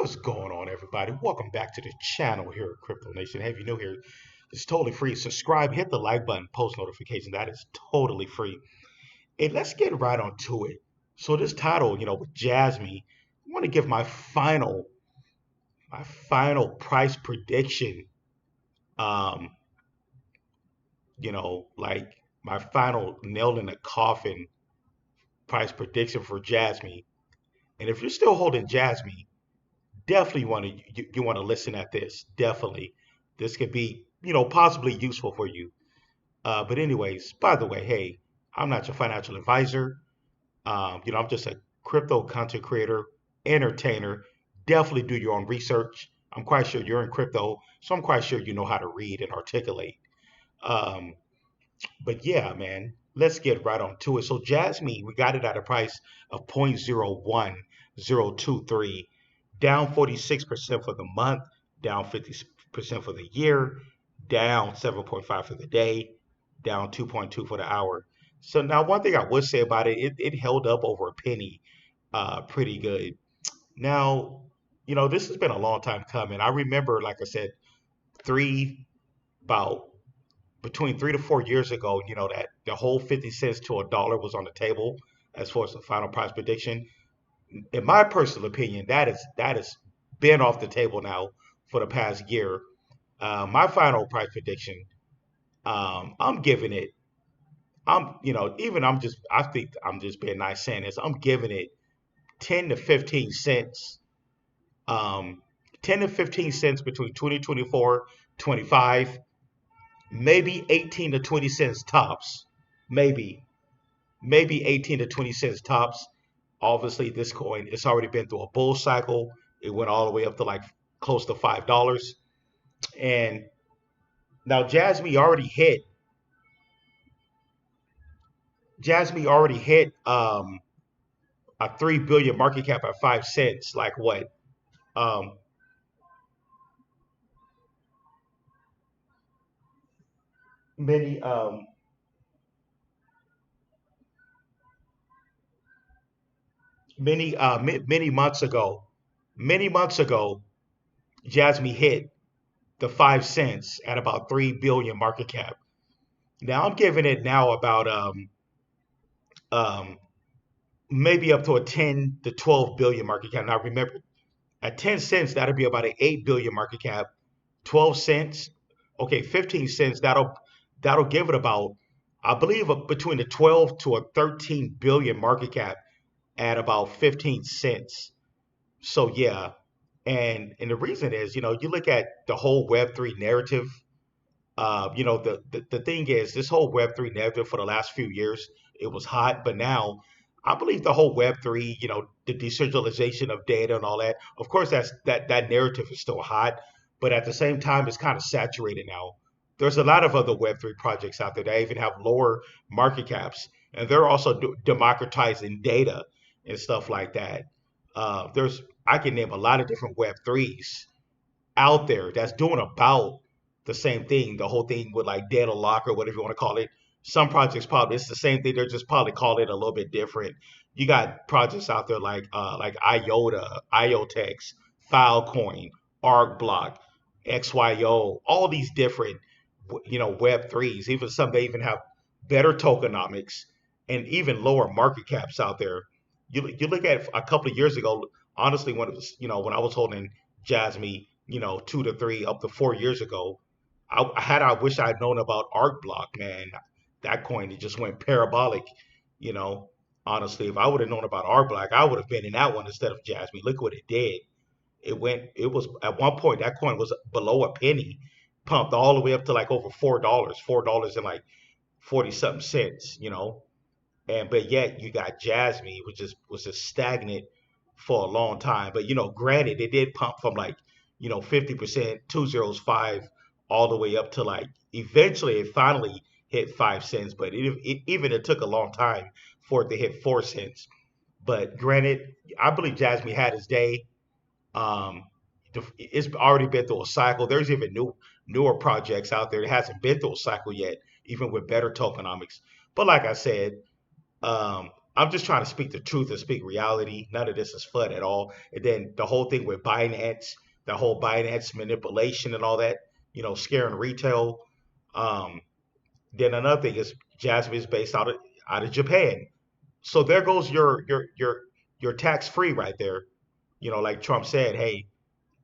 What's going on, everybody? Welcome back to the channel here at Crypto Nation. Hey, if you're new here, it's totally free. Subscribe, hit the like button, post notification. That is totally free. And let's get right on to it. So this title, with Jasmine, I want to give my final price prediction. Um, like my final nail in the coffin price prediction for Jasmine. And if you're still holding Jasmine, definitely want to listen at this. Definitely, this could be possibly useful for you. But anyways, by the way, hey, I'm not your financial advisor. I'm just a crypto content creator, entertainer. Definitely do your own research. I'm quite sure you're in crypto, so I'm quite sure you know how to read and articulate. Um, but yeah, man, let's get right on to it. So Jasmine, we got it at a price of 0.01023, down 46% for the month, down 50% for the year, down 7.5 for the day, down 2.2 for the hour. So now one thing I would say about it held up over a penny pretty good. Now, this has been a long time coming. I remember, like I said, three about between 3 to 4 years ago, that the whole 50 cents to a dollar was on the table as far as the final price prediction. In my personal opinion, that is been off the table now for the past year. My final price prediction, I'm giving it. I think I'm just being nice saying this. I'm giving it 10 to 15 cents. Um, 10 to 15 cents between 2024, 25, maybe 18 to 20 cents tops. Maybe, maybe 18 to 20 cents tops. Obviously, this coin, it's already been through a bull cycle. It went all the way up to like close to $5. And now Jasmine already hit a 3 billion market cap at 5 cents. Like what? Um, many many months ago. Many months ago, Jasmine hit the 5 cents at about 3 billion market cap. Now I'm giving it now about um maybe up to a 10 to 12 billion market cap. Now remember, at 10 cents that'll be about an 8 billion market cap. 12 cents, okay, 15 cents, that'll give it about, I believe, between a 12 to a 13 billion market cap at about 15 cents. So yeah, and the reason is, you look at the whole Web3 narrative. The thing is, this whole Web3 narrative for the last few years, it was hot, but now I believe the whole Web3, the decentralization of data and all that. Of course, that narrative is still hot, but at the same time, it's kind of saturated now. There's a lot of other Web3 projects out there that even have lower market caps, and they're also democratizing data and stuff like that. There's I can name a lot of different Web3s out there that's doing about the same thing. The whole thing with like data lock or whatever you want to call it. Some projects probably it's the same thing. They're just probably call it a little bit different. You got projects out there like IOTA, IOTEX, Filecoin, ArcBlock, XYO, all these different Web threes. Even some they even have better tokenomics and even lower market caps out there. You look at a couple of years ago, honestly, when it was when I was holding Jasmine, 2 to 3 up to 4 years ago. I wish I'd known about ArcBlock, man. That coin it just went parabolic. You know, honestly, if I would have known about ArcBlock, I would have been in that one instead of Jasmine. Look what it did. It was at one point that coin was below a penny, pumped all the way up to like over $4, $4 and like 40 something cents. And but yet you got Jasmine, which is was just stagnant for a long time. But granted, it did pump from like 50%, 205, all the way up to like eventually it finally hit 5 cents. But it took a long time for it to hit 4 cents. But granted, I believe Jasmine had his day. Um, it's already been through a cycle. There's even newer projects out there that hasn't been through a cycle yet, even with better tokenomics. But like I said, I'm just trying to speak the truth and speak reality. None of this is fun at all. And then the whole thing with Binance, the whole Binance manipulation and all that, scaring retail. Um, then another thing is Jasmine is based out of Japan. So there goes your tax free right there. Like Trump said, hey,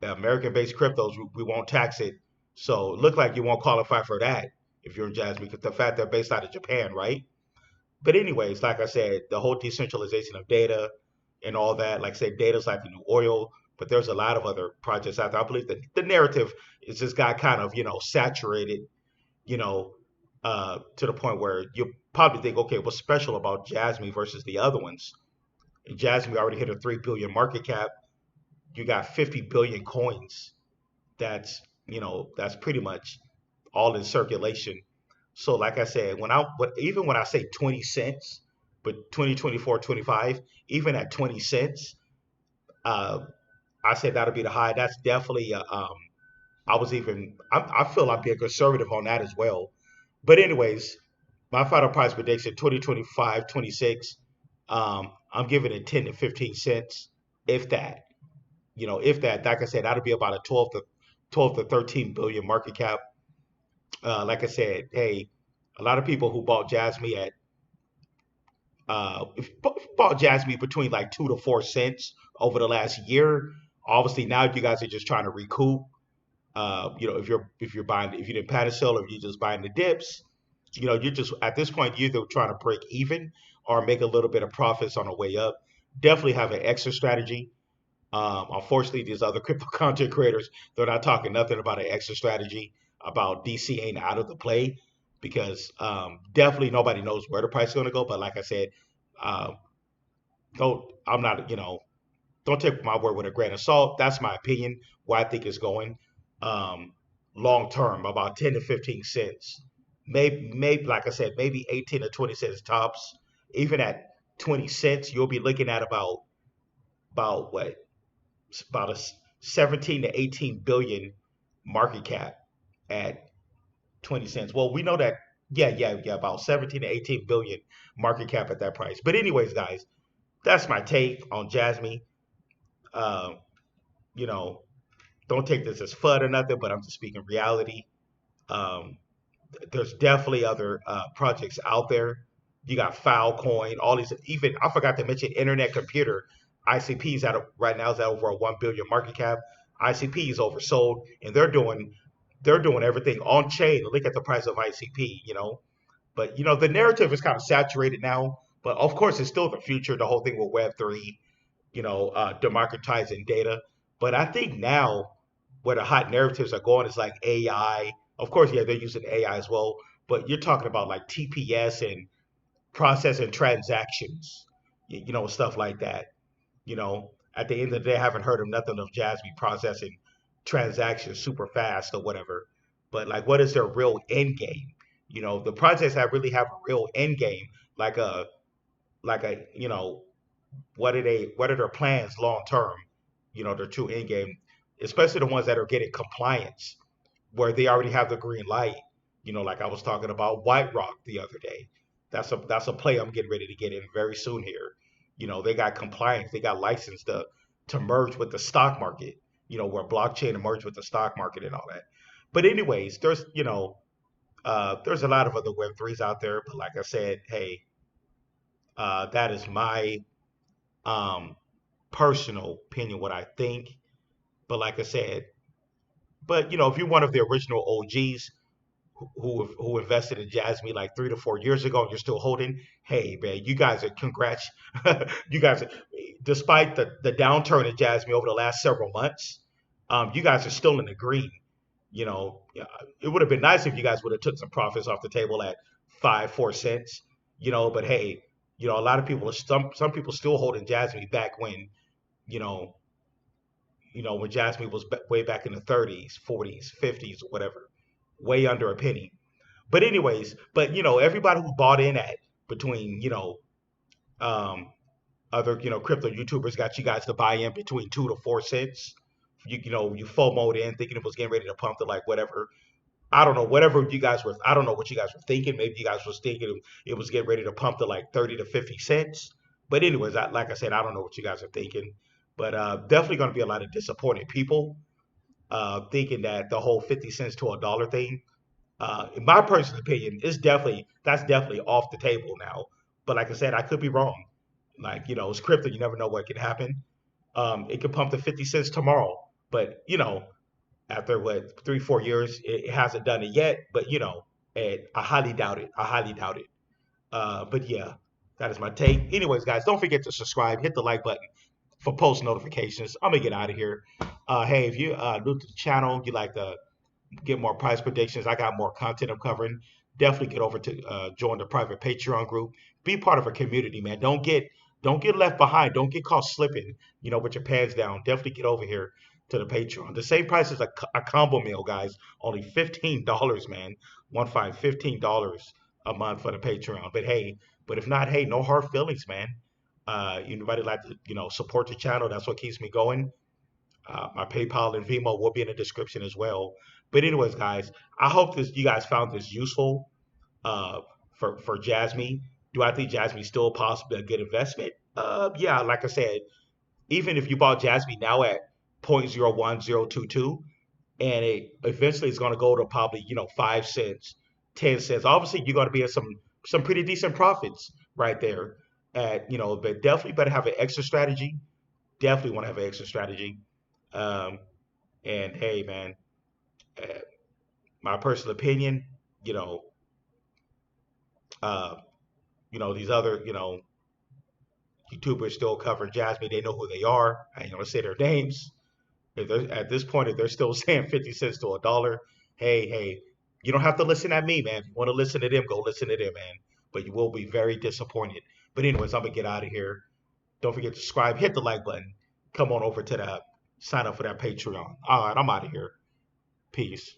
the American-based cryptos, we won't tax it. So it look like you won't qualify for that if you're in Jasmine, because the fact they're based out of Japan, right? But anyways, like I said, the whole decentralization of data and all that, like I said, data's like the new oil, but there's a lot of other projects out there. I believe that the narrative is just got kind of, saturated, you know, to the point where you probably think, okay, what's special about Jasmine versus the other ones? And Jasmine already hit a 3 billion market cap. You got 50 billion coins. That's pretty much all in circulation. So like I said, even when I say 20 cents, but 2024, 25, even at 20 cents, uh, I said that'll be the high. That's definitely I feel I'm being conservative on that as well. But anyways, my final price prediction 2025, 26. I'm giving it 10 to 15 cents, if that. If that, like I said, that'll be about a 12 to 13 billion market cap. Like I said, hey, a lot of people who bought Jasmine between like 2 to 4 cents over the last year. Obviously, now you guys are just trying to recoup. If you didn't panic sell or if you're just buying the dips, you're just at this point you're either trying to break even or make a little bit of profits on the way up. Definitely have an exit strategy. Unfortunately, these other crypto content creators, they're not talking nothing about an exit strategy, about DCAing out of the play, because definitely nobody knows where the price is going to go. But like I said, uh, don't I'm not don't take my word with a grain of salt. That's my opinion. Where I think it's going, um, long term, about 10 to 15 cents, maybe like I said, maybe 18 to 20 cents tops. Even at 20 cents, you'll be looking at about what about a 17 to 18 billion market cap at 20 cents. Well, we know that, yeah, about 17 to 18 billion market cap at that price. But anyways, guys, that's my take on Jasmine. Uh, you know, don't take this as fun or nothing, but I'm just speaking reality. Um, there's definitely other projects out there. You got Filecoin, all these. Even I forgot to mention Internet Computer. ICP's right now is at over a 1 billion market cap. ICP is oversold, and they're doing everything on chain. Look at the price of ICP. But the narrative is kind of saturated now. But of course, it's still the future. The whole thing with Web3, democratizing data. But I think now where the hot narratives are going is like AI. Of course, yeah, they're using AI as well, but you're talking about like TPS and processing transactions, stuff like that. At the end of the day, I haven't heard of nothing of Jasmine processing transactions super fast or whatever. But like, what is their real end game? The projects that really have a real end game, like a what are their plans long term? Their true end game, especially the ones that are getting compliance, where they already have the green light. Like I was talking about White Rock the other day. That's a play I'm getting ready to get in very soon here. They got compliance, they got license to merge with the stock market. Where blockchain merge with the stock market and all that. But anyways, there's a lot of other Web3s out there. But like I said, hey, that is my um, personal opinion, what I think. But like I said, if you're one of the original OGs who invested in Jasmine like 3 to 4 years ago and you're still holding, hey man, you guys are congrats. You guys, despite the downturn in Jasmine over the last several months, you guys are still in the green. Yeah, it would have been nice if you guys would have took some profits off the table at 5, 4 cents. But hey, a lot of people, some people still holding Jasmine back when you know when Jasmine was way back in the 30s, 40s, 50s, or whatever, way under a penny. But anyways, everybody who bought in at between um, other crypto YouTubers got you guys to buy in between 2 to 4 cents. You FOMO'd in thinking it was getting ready to pump to like whatever. I don't know, whatever you guys were. I don't know what you guys were thinking. Maybe you guys was thinking it was getting ready to pump to like 30 to 50 cents. But anyways, like I said, I don't know what you guys are thinking, but definitely going to be a lot of disappointed people thinking that the whole 50 cents to a dollar thing, in my personal opinion, is definitely that's definitely off the table now. But like I said, I could be wrong. Like it's crypto, you never know what could happen. It could pump to 50 cents tomorrow, but after what 3 4 years, it hasn't done it yet. But and I highly doubt it. I highly doubt it. But yeah, that is my take. Anyways, guys, don't forget to subscribe, hit the like button for post notifications. I'm gonna get out of here. Hey, if you new to the channel, you like to get more price predictions. I got more content I'm covering. Definitely get over to join the private Patreon group. Be part of a community, man. Don't get left behind. Don't get caught slipping. With your pants down. Definitely get over here to the Patreon. The same price as a combo meal, guys. Only $15, man. 15 $15 a month for the Patreon. But if not, hey, no hard feelings, man. Anybody like to support the channel? That's what keeps me going. My PayPal and Venmo will be in the description as well. But anyways, guys, I hope you guys found this useful for Jasmine. Do I think Jasmine's still possibly a good investment? Yeah, like I said, even if you bought Jasmine now at 0.01022, and it eventually is going to go to probably 5 cents, 10 cents. Obviously, you're going to be at some pretty decent profits right there. But definitely better have an extra strategy. Definitely want to have an extra strategy. Um, and hey, man, uh, my personal opinion, you know, uh, these other, YouTubers still cover Jasmine. They know who they are. I ain't gonna say their names. If they're at this point, if they're still saying 50 cents to a dollar, hey, you don't have to listen at me, man. If you want to listen to them, go listen to them, man. But you will be very disappointed. But anyways, I'm gonna get out of here. Don't forget to subscribe, hit the like button. Come on over to that, sign up for that Patreon. All right, I'm out of here. Peace.